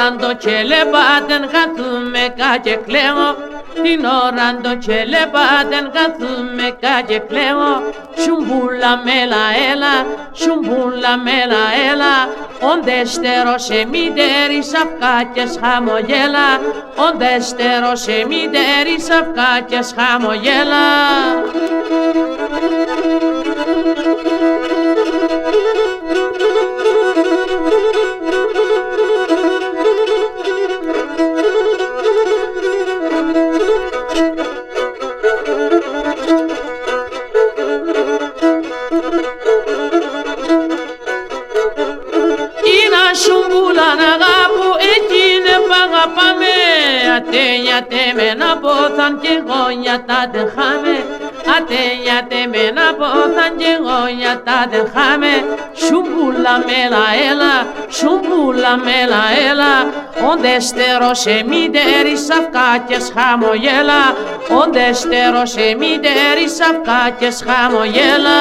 ώρα το κελεπάτεν καθούμε και κλαίω, την ώρα το κελεπάτεν καθούμε και κλαίω. Σουμπούλα μέλα έλα, σουμπούλα μέλα έλα, οντέστερο σε μητέρη σαυκάκες χαμογέλα, οντέστερο σε μητέρη σαυκάκες χαμογέλα. Σουμπούλα να αγάπου εκείνη που αγαπάμε, ατένιατε με να πόθαν κι εγώ για τα δεν χάμε, ατένιατε με να πόθαν κι εγώ για τα δεν χάμε. Σουμπούλα μέλα έλα, σουμπούλα μέλα έλα, οντέστερο σε μητέρη σαυκάκες χαμογέλα, οντέστερο σε μητέρη σαυκάκες χαμογέλα.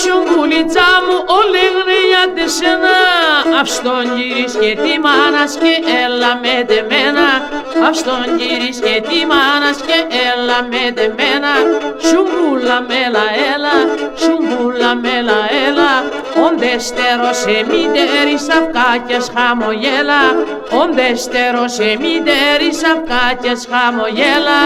Σουμπουλίτσα μου όλη γρήγορα τη σένα, αυστον γυρίς και τη μάνας και έλα με τεμένα, αυστον γυρίς και τη μάνας και έλα με τεμένα. Σουμπούλα μέλα έλα, σουμπούλα μέλα έλα, οντέστερο σε μητέρη σαυκάκες χαμογέλα, οντέστερο σε μητέρη σαυκάκες χαμογέλα.